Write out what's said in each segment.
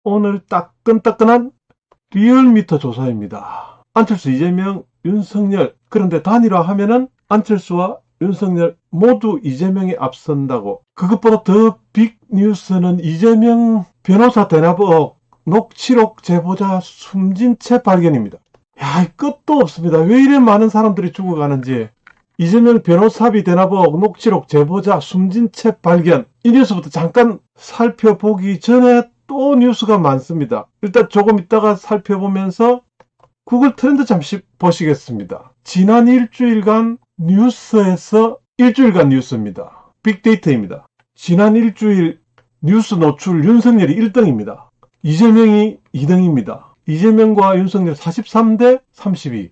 오늘 따끈따끈한 리얼미터 조사입니다. 안철수, 이재명, 윤석열. 그런데 단일화하면은 안철수와 윤석열 모두 이재명이 앞선다고. 그것보다 더 빅 뉴스는 이재명 변호사 대납 의혹, 녹취록 제보자 숨진 채 발견입니다. 야, 끝도 없습니다. 왜 이래 많은 사람들이 죽어가는지. 이재명 변호사비 대납 의혹, 녹취록 제보자 숨진 채 발견. 이 뉴스부터 잠깐 살펴보기 전에 또 뉴스가 많습니다. 일단 조금 있다가 살펴보면서 구글 트렌드 잠시 보시겠습니다. 지난 일주일간 뉴스에서 일주일간 뉴스입니다. 빅데이터입니다. 지난 일주일 뉴스 노출 윤석열이 1등입니다. 이재명이 2등입니다. 이재명과 윤석열 43대 32.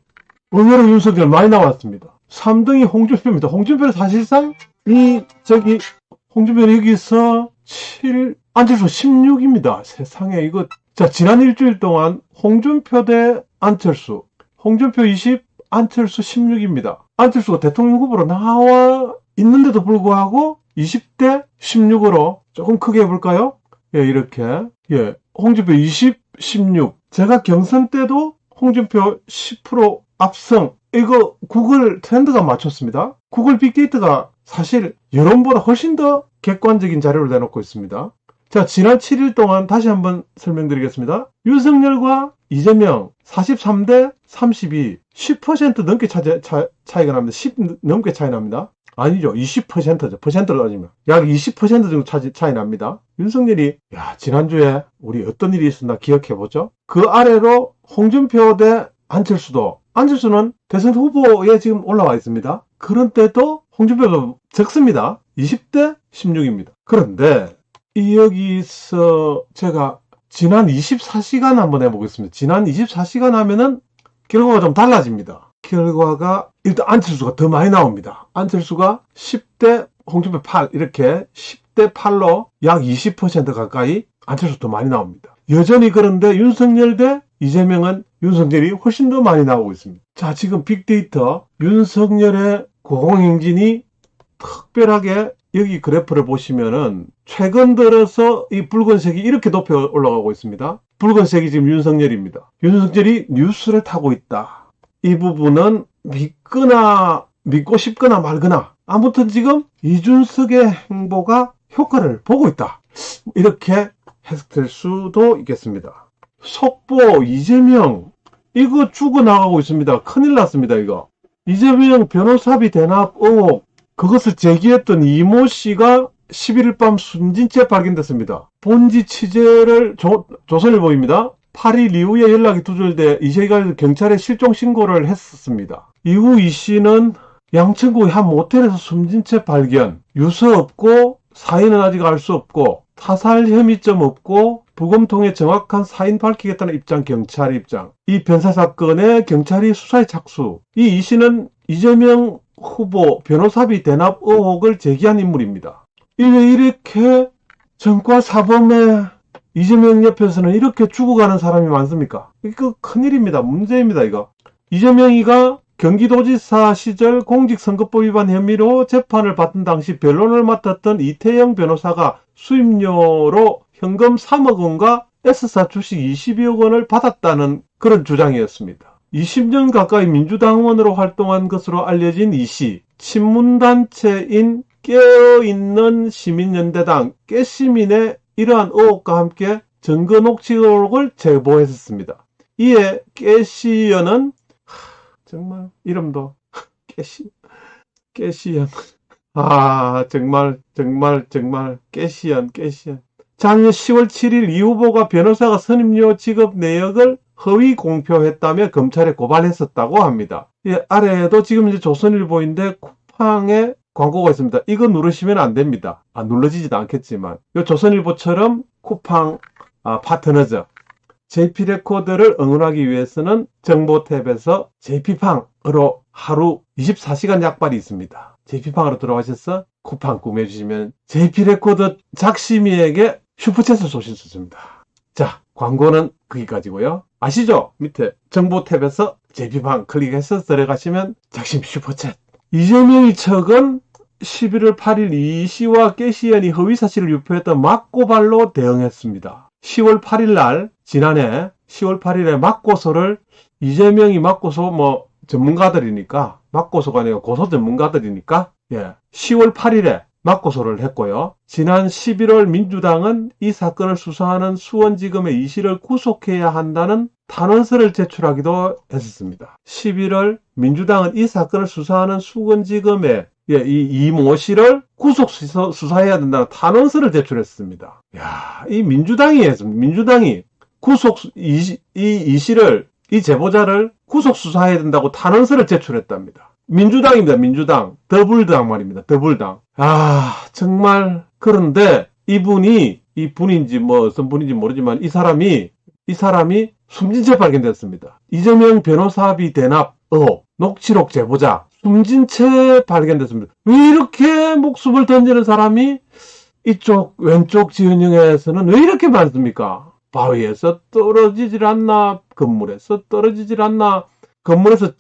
의외로 윤석열 많이 나왔습니다. 3등이 홍준표입니다. 홍준표는 사실상 홍준표는 여기서 안철수 16입니다. 세상에 이거. 자, 지난 일주일 동안 홍준표 대 안철수. 홍준표 20, 안철수 16입니다. 안철수가 대통령 후보로 나와 있는데도 불구하고 20대 16으로 조금 크게 해볼까요? 예, 이렇게. 예, 홍준표 20, 16. 제가 경선 때도 홍준표 10% 압승. 이거 구글 트렌드가 맞췄습니다. 구글 빅데이터가 사실 여론보다 훨씬 더 객관적인 자료를 내놓고 있습니다. 자, 지난 7일 동안 다시 한번 설명드리겠습니다. 윤석열과 이재명 43대 32, 10% 넘게 차이가 납니다. 10 넘게 차이 납니다. 아니죠. 20%죠. 퍼센트로 따지면. 약 20% 정도 차이 납니다. 윤석열이, 지난주에 우리 어떤 일이 있었나 기억해보죠. 그 아래로 홍준표 대 안철수도, 안철수는 대선 후보에 지금 올라와 있습니다. 그런데도 홍준표가 적습니다. 20대 16입니다. 그런데 여기서 제가 지난 24시간 한번 해보겠습니다. 지난 24시간 하면은 결과가 좀 달라집니다. 결과가 일단 안철수가 더 많이 나옵니다. 안철수가 10대 홍준표 8 이렇게 10대 8로 약 20% 가까이 안철수 더 많이 나옵니다. 여전히 그런데 윤석열 대 이재명은 윤석열이 훨씬 더 많이 나오고 있습니다. 자, 지금 빅데이터 윤석열의 고공행진이 특별하게 여기 그래프를 보시면은 최근 들어서 이 붉은색이 이렇게 높이 올라가고 있습니다. 붉은색이 지금 윤석열입니다. 윤석열이 뉴스를 타고 있다. 이 부분은 믿고 싶거나 말거나 아무튼 지금 이준석의 행보가 효과를 보고 있다. 이렇게 해석될 수도 있겠습니다. 속보 이재명 이거 죽어나가고 있습니다. 큰일 났습니다. 이거 이재명 변호사비 대납 의혹 그것을 제기했던 이모 씨가 11일 밤 숨진 채 발견됐습니다. 본지 취재를 조선일보입니다. 8일 이후에 연락이 두절돼 이 씨가 경찰에 실종 신고를 했었습니다. 이후 이 씨는 양천구의 한 모텔에서 숨진 채 발견. 유서 없고 사인은 아직 알 수 없고 타살 혐의점 없고 부검 통해 정확한 사인 밝히겠다는 입장, 경찰의 입장. 이 변사 사건에 경찰이 수사에 착수. 이 씨는 이재명 후보 변호사비 대납 의혹을 제기한 인물입니다. 왜 이렇게 정과 사범에 이재명 옆에서는 이렇게 죽어가는 사람이 많습니까? 이거 큰일입니다. 문제입니다. 이거. 이재명이가 경기도지사 시절 공직선거법 위반 혐의로 재판을 받던 당시 변론을 맡았던 이태영 변호사가 수임료로 현금 3억 원과 S사 주식 22억 원을 받았다는 그런 주장이었습니다. 20년 가까이 민주당원으로 활동한 것으로 알려진 이 씨, 친문단체인 깨어있는 시민연대당 깨시민의 이러한 의혹과 함께 증거 녹취록을 제보했습니다. 이에 깨시연은 정말 이름도 깨시연 정말 깨시연 작년 10월 7일 이 후보가 변호사가 선임료 지급 내역을 허위 공표했다며 검찰에 고발했었다고 합니다. 예, 아래에도 지금 이제 조선일보인데 쿠팡에 광고가 있습니다. 이거 누르시면 안 됩니다. 눌러지지도 않겠지만 이 조선일보처럼 쿠팡 파트너즈 JP레코드를 응원하기 위해서는 정보 탭에서 JP팡으로 하루 24시간 약발이 있습니다. JP팡으로 들어가셔서 쿠팡 구매해주시면 JP레코드 작심이에게 슈퍼챗을 쏘실 수 있습니다. 자, 광고는 거기까지고요. 아시죠? 밑에 정보 탭에서 JP팡 클릭해서 들어가시면 작심 슈퍼챗. 이재명이 측은 11월 8일 이 씨와 깨시연이 허위사실을 유포했던 맞고발로 대응했습니다. 10월 8일 날, 지난해 10월 8일에 맞고소를 이재명이 맞고소 뭐 전문가들이니까, 맞고소가 아니라 고소 전문가들이니까, 10월 8일에 맞고소를 했고요. 지난 11월 민주당은 이 사건을 수사하는 수원지검의 이씨를 구속해야 한다는 탄원서를 제출하기도 했었습니다. 11월 민주당은 이 사건을 수사하는 수원지검의 이모 씨를 구속 수사해야 된다는 탄원서를 제출했습니다. 이 민주당이 구속 이 씨를, 이 제보자를 구속 수사해야 된다고 탄원서를 제출했답니다. 민주당입니다. 민주당. 더불당 말입니다. 더불당. 정말. 그런데 이분인지 뭐 어떤 분인지 모르지만 이 사람이 숨진 채 발견됐습니다. 이재명 변호사비 대납 녹취록 제보자 숨진 채 발견됐습니다. 왜 이렇게 목숨을 던지는 사람이 이쪽 왼쪽 지은영에서는 왜 이렇게 많습니까? 바위에서 떨어지질 않나, 건물에서 떨어지질 않나, 건물에서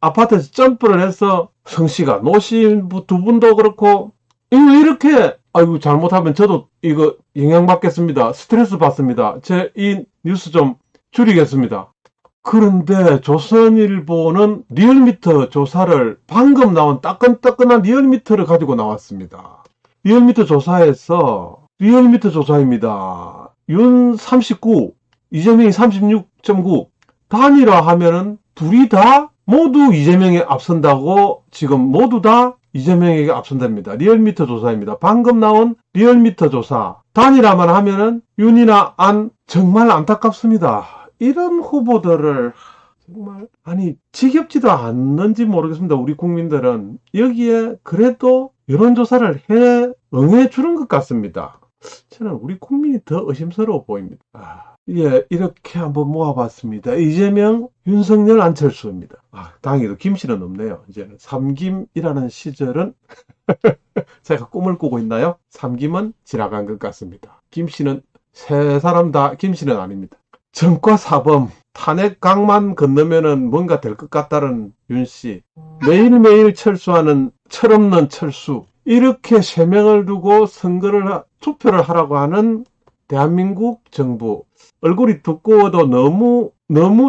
아파트에서 점프를 해서 성씨가 노신 두 분도 그렇고, 이거 왜 이렇게, 잘못하면 저도 이거 영향받겠습니다. 스트레스 받습니다. 이 뉴스 좀 줄이겠습니다. 그런데 조선일보는 리얼미터 조사를, 방금 나온 따끈따끈한 리얼미터를 가지고 나왔습니다. 리얼미터 조사입니다. 윤 39, 이재명이 36.9, 단일화 하면은 둘이 다 모두 이재명에 앞선다고, 지금 모두 다 이재명에게 앞선답니다. 리얼미터 조사입니다. 방금 나온 리얼미터 조사. 단일화만 하면은 윤이나 안, 정말 안타깝습니다. 이런 후보들을 정말 지겹지도 않는지 모르겠습니다. 우리 국민들은 여기에 그래도 여론조사를 응해주는 것 같습니다. 저는 우리 국민이 더 의심스러워 보입니다. 이렇게 한번 모아봤습니다. 이재명, 윤석열, 안철수입니다. 다행히도 김씨는 없네요. 이제는 삼김이라는 시절은 제가 꿈을 꾸고 있나요? 삼김은 지나간 것 같습니다. 김씨는 세 사람 다 김씨는 아닙니다. 정과 사범, 탄핵 강만 건너면은 뭔가 될 것 같다는 윤씨, 매일매일 철수하는 철없는 철수, 이렇게 세 명을 두고 투표를 하라고 하는 대한민국 정부. 얼굴이 두꺼워도 너무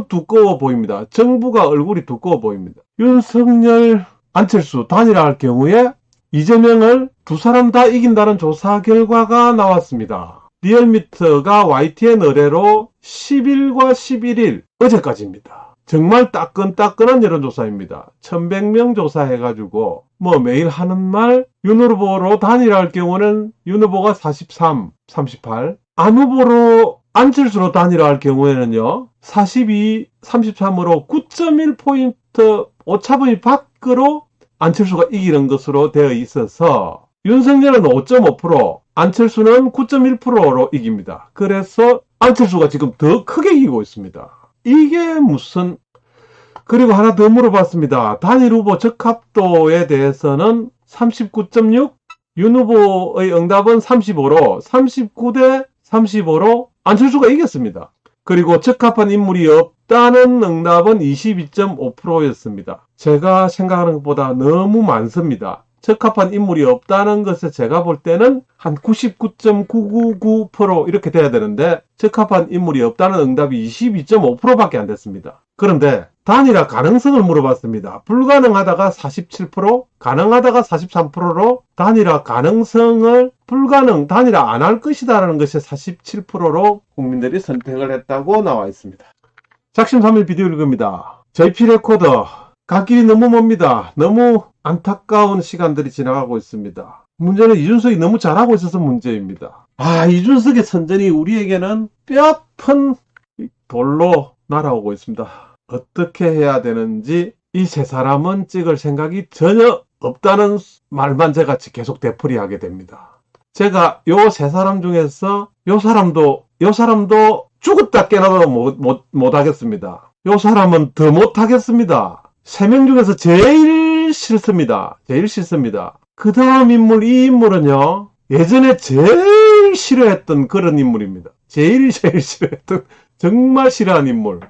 두꺼워 보입니다. 정부가 얼굴이 두꺼워 보입니다. 윤석열, 안철수 단일화할 경우에 이재명을 두 사람 다 이긴다는 조사 결과가 나왔습니다. 리얼미터가 YTN 의뢰로 10일과 11일, 어제까지입니다. 정말 따끈따끈한 여론조사입니다. 1100명 조사해가지고 매일 하는 말, 윤 후보로 단일화할 경우는 윤 후보가 43, 38, 안 후보로 안철수로 단일화할 경우에는요, 42, 33으로 9.1포인트 오차범위 밖으로 안철수가 이기는 것으로 되어 있어서 윤석열은 5.5%, 안철수는 9.1%로 이깁니다. 그래서 안철수가 지금 더 크게 이기고 있습니다. 이게 무슨, 그리고 하나 더 물어봤습니다. 단일 후보 적합도에 대해서는 39.6, 윤 후보의 응답은 35로 39대 35로 안철수가 이겼습니다. 그리고 적합한 인물이 없다는 응답은 22.5%였습니다. 제가 생각하는 것보다 너무 많습니다. 적합한 인물이 없다는 것에 제가 볼 때는 한 99.999% 이렇게 돼야 되는데 적합한 인물이 없다는 응답이 22.5%밖에 안 됐습니다. 그런데 단일화 가능성을 물어봤습니다. 불가능하다가 47%, 가능하다가 43%로 단일화 가능성을 단일화 안 할 것이다라는 것이 47%로 국민들이 선택을 했다고 나와 있습니다. 작심 3일 비디오 읽습니다. JP 레코더, 갈 길이 너무 멉니다. 너무 안타까운 시간들이 지나가고 있습니다. 문제는 이준석이 너무 잘하고 있어서 문제입니다. 이준석의 선전이 우리에게는 뼈아픈 돌로 날아오고 있습니다. 어떻게 해야 되는지 이 세 사람은 찍을 생각이 전혀 없다는 말만 제가 계속 되풀이하게 됩니다. 제가 요 세 사람 중에서 요 사람도 죽었다 깨어나도 못하겠습니다. 요 사람은 더 못하겠습니다. 세 명 중에서 제일 싫습니다. 그 다음 인물, 이 인물은요, 예전에 제일 싫어했던 그런 인물입니다. 제일 싫어했던, 정말 싫어하는 인물.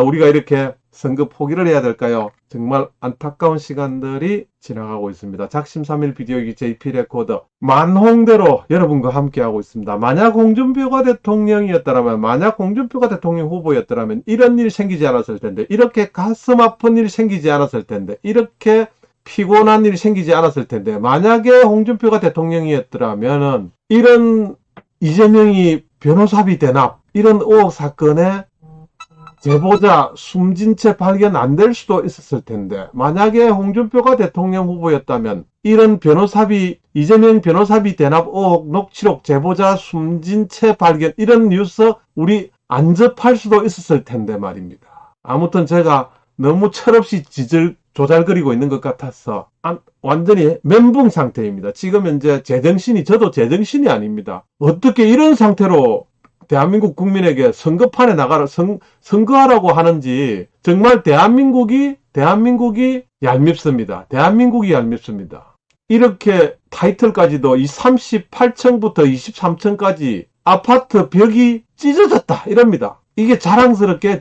우리가 이렇게 선거 포기를 해야 될까요? 정말 안타까운 시간들이 지나가고 있습니다. 작심삼일 비디오기 JP 레코더 만홍대로 여러분과 함께하고 있습니다. 만약 홍준표가 대통령이었더라면, 만약 홍준표가 대통령 후보였더라면 이런 일 생기지 않았을 텐데, 이렇게 가슴 아픈 일 생기지 않았을 텐데, 이렇게 피곤한 일이 생기지 않았을 텐데, 만약에 홍준표가 대통령이었더라면 이런 이재명이 변호사비 대납 이런 의혹 사건에 제보자 숨진 채 발견 안 될 수도 있었을 텐데, 만약에 홍준표가 대통령 후보였다면 이런 변호사비, 이재명 변호사비 대납 의혹 녹취록 제보자 숨진 채 발견 이런 뉴스 우리 안 접할 수도 있었을 텐데 말입니다. 아무튼 제가 너무 철없이 조잘거리고 있는 것 같아서 완전히 멘붕 상태입니다. 지금 현재 저도 제정신이 아닙니다. 어떻게 이런 상태로 대한민국 국민에게 선거판에 선거하라고 하는지, 정말 대한민국이 얄밉습니다. 대한민국이 얄밉습니다. 이렇게 타이틀까지도 이 38층부터 23층까지 아파트 벽이 찢어졌다 이럽니다. 이게 자랑스럽게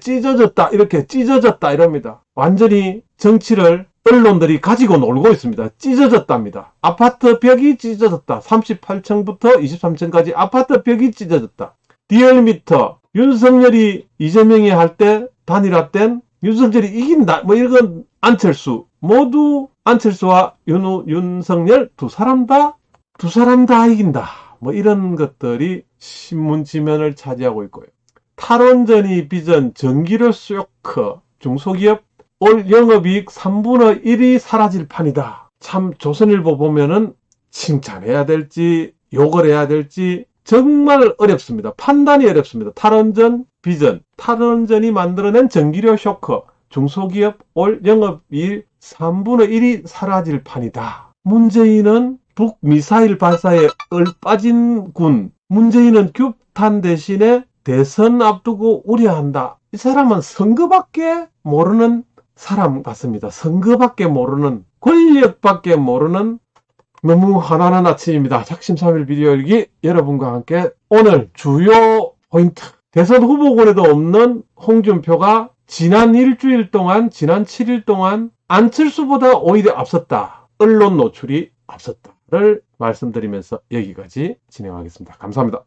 이렇게 찢어졌다 이럽니다. 완전히 정치를 언론들이 가지고 놀고 있습니다. 찢어졌답니다. 아파트 벽이 찢어졌다. 38층부터 23층까지 아파트 벽이 찢어졌다. 리얼미터, 윤석열이 이재명이 할 때 단일화 땐 윤석열이 이긴다. 이건 안철수. 모두 안철수와 윤석열 두 사람 다 이긴다. 이런 것들이 신문 지면을 차지하고 있고요. 탈원전이 빚은 전기료 쇼크. 중소기업 올 영업이익 3분의 1이 사라질 판이다. 참 조선일보 보면은 칭찬해야 될지 욕을 해야 될지 정말 어렵습니다. 판단이 어렵습니다. 탈원전 비전, 탈원전이 만들어낸 전기료 쇼크, 중소기업 올 영업이익 3분의 1이 사라질 판이다. 문재인은 북미사일 발사에 얼빠진 군, 문재인은 규탄 대신에 대선 앞두고 우려한다. 이 사람은 선거밖에 모르는 사람 같습니다. 선거밖에 모르는, 권력밖에 모르는 너무 화나는 아침입니다. 작심삼일 비디오 일기 여러분과 함께 오늘 주요 포인트. 대선 후보군에도 없는 홍준표가 지난 7일 동안 안철수보다 오히려 앞섰다. 언론 노출이 앞섰다를 말씀드리면서 여기까지 진행하겠습니다. 감사합니다.